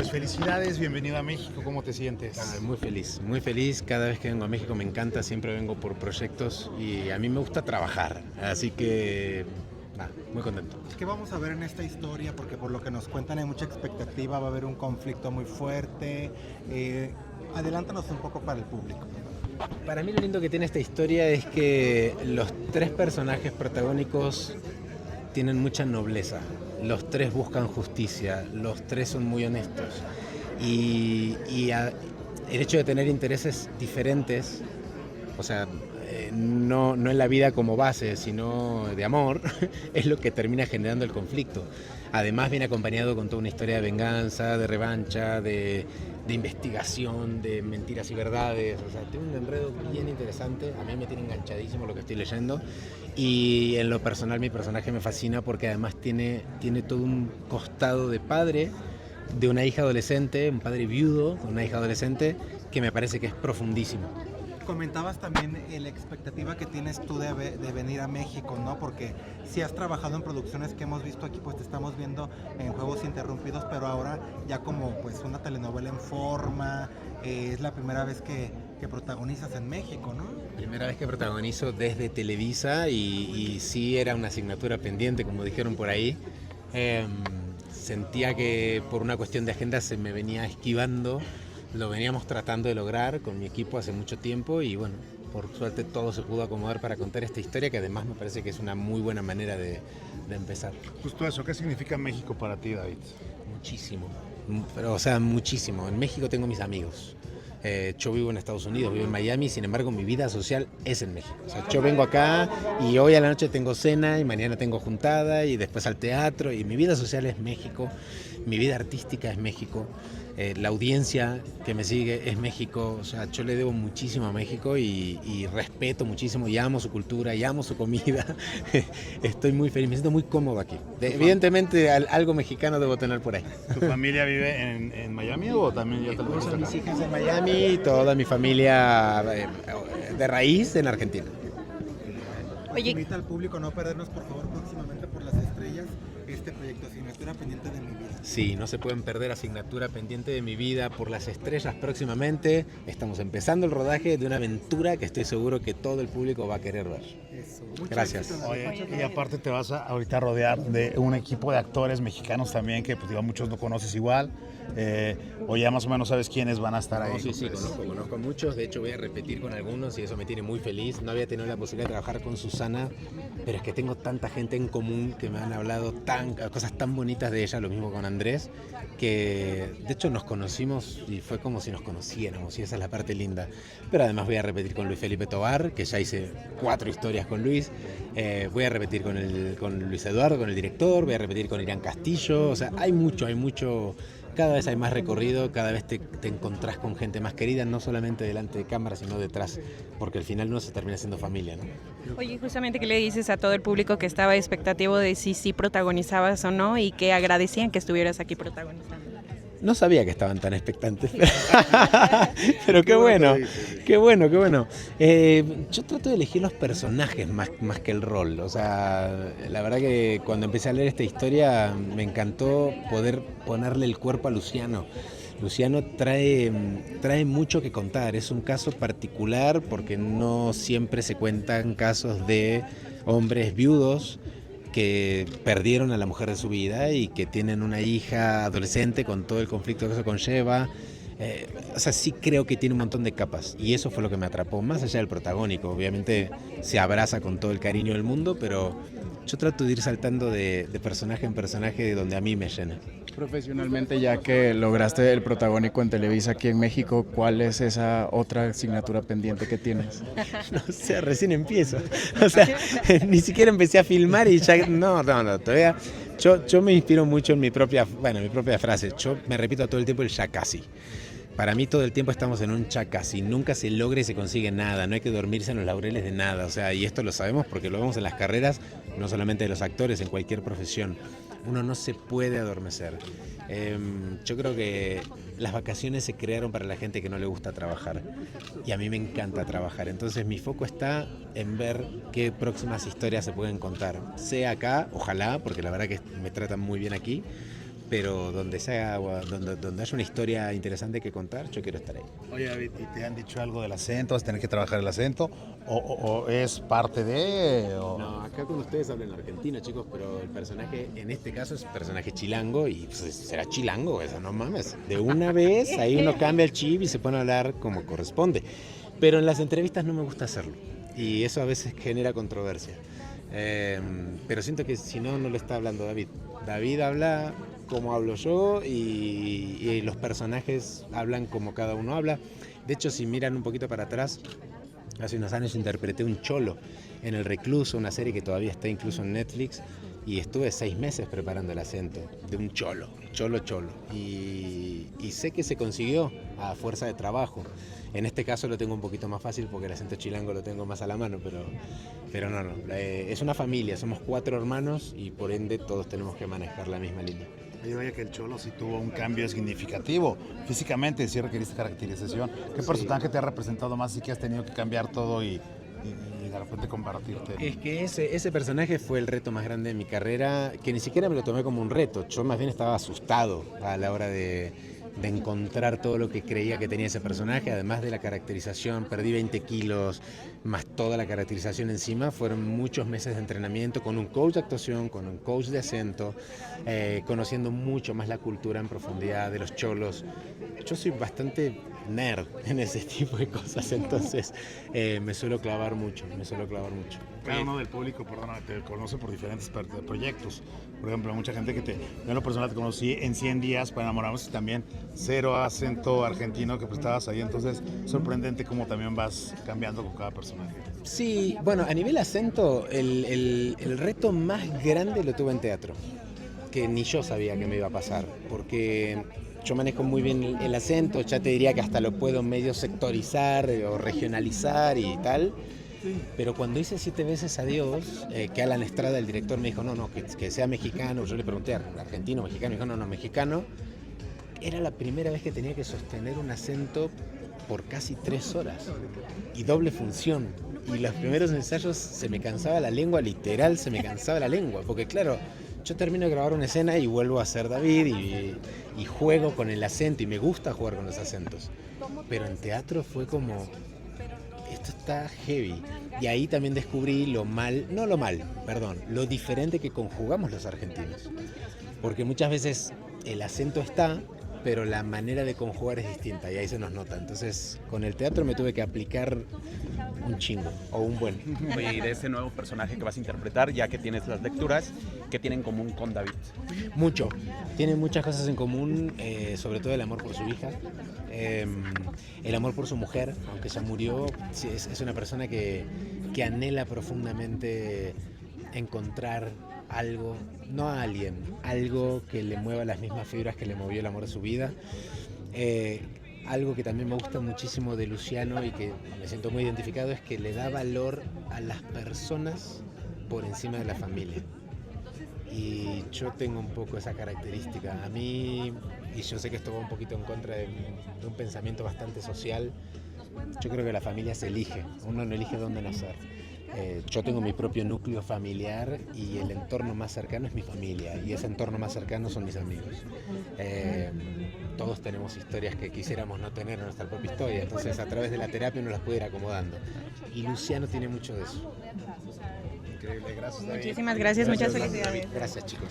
pues felicidades, bienvenido a México, ¿cómo te sientes? Muy feliz. Cada vez que vengo a México me encanta, siempre vengo por proyectos y a mí me gusta trabajar, así que muy contento. ¿Qué vamos a ver en esta historia? Porque por lo que nos cuentan hay mucha expectativa, va a haber un conflicto muy fuerte. Adelántanos un poco para el público. Para mí lo lindo que tiene esta historia es que los tres personajes protagónicos tienen mucha nobleza. Los tres buscan justicia, los tres son muy honestos. El hecho de tener intereses diferentes, o sea, no en la vida como base, sino de amor, es lo que termina generando el conflicto. Además viene acompañado con toda una historia de venganza, de revancha, de investigación, de mentiras y verdades. O sea, tiene un enredo bien interesante. A mí me tiene enganchadísimo lo que estoy leyendo. Y en lo personal mi personaje me fascina porque además tiene todo un costado de padre de una hija adolescente, un padre viudo con una hija adolescente, que me parece que es profundísimo. Comentabas también la expectativa que tienes tú de venir a México, ¿no? Porque si has trabajado en producciones que hemos visto aquí, pues te estamos viendo en Juegos Interrumpidos, pero ahora ya como pues una telenovela en forma, es la primera vez que protagonizas en México, ¿no? Primera vez que protagonizo desde Televisa y sí era una asignatura pendiente, como dijeron por ahí. Sentía que por una cuestión de agenda se me venía esquivando. Lo veníamos tratando de lograr con mi equipo hace mucho tiempo y bueno, por suerte todo se pudo acomodar para contar esta historia que además me parece que es una muy buena manera de empezar. Justo eso, ¿qué significa México para ti, David? Muchísimo, muchísimo. En México tengo mis amigos. Yo vivo en Estados Unidos, vivo en Miami, sin embargo mi vida social es en México. O sea, yo vengo acá y hoy a la noche tengo cena y mañana tengo juntada y después al teatro y mi vida social es México, mi vida artística es México. La audiencia que me sigue es México, o sea, yo le debo muchísimo a México y respeto muchísimo y amo su cultura y amo su comida. Estoy muy feliz, me siento muy cómodo aquí. Evidentemente algo mexicano debo tener por ahí. ¿Tu familia vive en Miami o también ya te lo Son mis hijas en Miami y toda mi familia de raíz en Argentina. Oye, invita al público a no perdernos, por favor, próximamente por las estrellas, este proyecto Asignatura Pendiente de mi vida. Sí, no se pueden perder Asignatura Pendiente de mi vida por las estrellas próximamente. Estamos empezando el rodaje de una aventura que estoy seguro que todo el público va a querer ver. Eso. Gracias. Oye, y aparte te vas a ahorita rodear de un equipo de actores mexicanos también que pues digo, muchos no conoces igual. O ya más o menos sabes quiénes van a estar ahí. Sí, conozco a muchos, de hecho voy a repetir con algunos y eso me tiene muy feliz. No había tenido la posibilidad de trabajar con Susana, pero es que tengo tanta gente en común que me han hablado cosas tan bonitas de ella, lo mismo con Andrés, que de hecho nos conocimos y fue como si nos conociéramos y esa es la parte linda. Pero además voy a repetir con Luis Felipe Tovar, que ya hice 4 historias con Luis, voy a repetir con Luis Eduardo, con el director, voy a repetir con Irán Castillo, o sea, hay mucho. Cada vez hay más recorrido, cada vez te encontrás con gente más querida, no solamente delante de cámara, sino detrás, porque al final uno se termina siendo familia, ¿no? Oye, justamente, ¿qué le dices a todo el público que estaba expectativo de si protagonizabas o no y que agradecían que estuvieras aquí protagonizando? No sabía que estaban tan expectantes, pero qué bueno. Yo trato de elegir los personajes más que el rol. O sea, la verdad que cuando empecé a leer esta historia me encantó poder ponerle el cuerpo a Luciano. Luciano trae mucho que contar, es un caso particular porque no siempre se cuentan casos de hombres viudos que perdieron a la mujer de su vida y que tienen una hija adolescente con todo el conflicto que eso conlleva. O sea, sí creo que tiene un montón de capas y eso fue lo que me atrapó, más allá del protagónico. Obviamente se abraza con todo el cariño del mundo, pero yo trato de ir saltando de personaje en personaje de donde a mí me llena. Profesionalmente, ya que lograste el protagónico en Televisa aquí en México, ¿cuál es esa otra asignatura pendiente que tienes? No sé, recién empiezo. O sea, ni siquiera empecé a filmar y ya... No, todavía... Yo me inspiro mucho en mi propia frase. Yo me repito todo el tiempo el ya casi. Para mí todo el tiempo estamos en un ya casi. Nunca se logra y se consigue nada. No hay que dormirse en los laureles de nada. O sea, y esto lo sabemos porque lo vemos en las carreras, no solamente de los actores, en cualquier profesión. Uno no se puede adormecer. Yo creo que las vacaciones se crearon para la gente que no le gusta trabajar y a mí me encanta trabajar, entonces mi foco está en ver qué próximas historias se pueden contar, sea acá, ojalá, porque la verdad que me tratan muy bien aquí, pero donde haya una historia interesante que contar, yo quiero estar ahí. Oye, David, ¿y te han dicho algo del acento? ¿Vas a tener que trabajar el acento? ¿O es parte de...? No, acá con ustedes hablan argentino, chicos, pero el personaje, en este caso, es personaje chilango y pues, será chilango, eso no mames. De una vez, ahí uno cambia el chip y se pone a hablar como corresponde. Pero en las entrevistas no me gusta hacerlo y eso a veces genera controversia. Pero siento que si no, no lo está hablando David. David habla como hablo yo y los personajes hablan como cada uno habla. De hecho, si miran un poquito para atrás, hace unos años interpreté un cholo en El Recluso, una serie que todavía está incluso en Netflix, y estuve 6 meses preparando el acento de un cholo. Y sé que se consiguió a fuerza de trabajo. En este caso lo tengo un poquito más fácil porque el acento chilango lo tengo más a la mano, pero no. Es una familia, somos 4 hermanos y por ende todos tenemos que manejar la misma línea. Oye, vaya que el Cholo sí tuvo un cambio significativo. Físicamente sí requeriste caracterización. ¿Qué personaje te ha representado más y que has tenido que cambiar todo y de repente compartirte? Es que ese personaje fue el reto más grande de mi carrera, que ni siquiera me lo tomé como un reto. Yo más bien estaba asustado a la hora de encontrar todo lo que creía que tenía ese personaje, además de la caracterización. Perdí 20 kilos, más toda la caracterización encima. Fueron muchos meses de entrenamiento con un coach de actuación, con un coach de acento, conociendo mucho más la cultura en profundidad de los cholos. Yo soy bastante nerd en ese tipo de cosas, entonces me suelo clavar mucho. Cada uno del público, perdona, te conoce por diferentes proyectos. Por ejemplo, mucha gente que yo en lo personal te conocí en 100 días para enamorarnos y también cero acento argentino que pues estabas ahí. Entonces, sorprendente cómo también vas cambiando con cada personaje. Sí, bueno, a nivel acento, el reto más grande lo tuve en teatro, que ni yo sabía que me iba a pasar, porque yo manejo muy bien el acento, ya te diría que hasta lo puedo medio sectorizar o regionalizar y tal. Pero cuando hice 7 veces Adiós, que Alan Estrada, el director, me dijo, no, que sea mexicano. Yo le pregunté, ¿argentino, mexicano? Me dijo, no, mexicano. Era la primera vez que tenía que sostener un acento por casi 3 horas y doble función. Y los primeros ensayos se me cansaba la lengua, literal se me cansaba la lengua, porque claro, yo termino de grabar una escena y vuelvo a ser David y juego con el acento y me gusta jugar con los acentos. Pero en teatro fue como... esto está heavy. Y ahí también descubrí lo diferente que conjugamos los argentinos. Porque muchas veces el acento está, pero la manera de conjugar es distinta y ahí se nos nota. Entonces, con el teatro me tuve que aplicar un chingo o un buen. Oye, y de ese nuevo personaje que vas a interpretar, ya que tienes las lecturas, ¿qué tiene en común con David? Mucho. Tienen muchas cosas en común, sobre todo el amor por su hija, el amor por su mujer, aunque ya murió. Es una persona que anhela profundamente encontrar algo, no a alguien, algo que le mueva las mismas fibras que le movió el amor de su vida. Algo que también me gusta muchísimo de Luciano y que me siento muy identificado es que le da valor a las personas por encima de la familia. Y yo tengo un poco esa característica. A mí, y yo sé que esto va un poquito en contra de un pensamiento bastante social, yo creo que la familia se elige, uno no elige dónde nacer. Yo tengo mi propio núcleo familiar y el entorno más cercano es mi familia y ese entorno más cercano son mis amigos. Todos tenemos historias que quisiéramos no tener en nuestra propia historia, entonces a través de la terapia uno las puede ir acomodando. Y Luciano tiene mucho de eso. Increíble, gracias David. Muchísimas gracias, muchas felicidades. Gracias, chicos.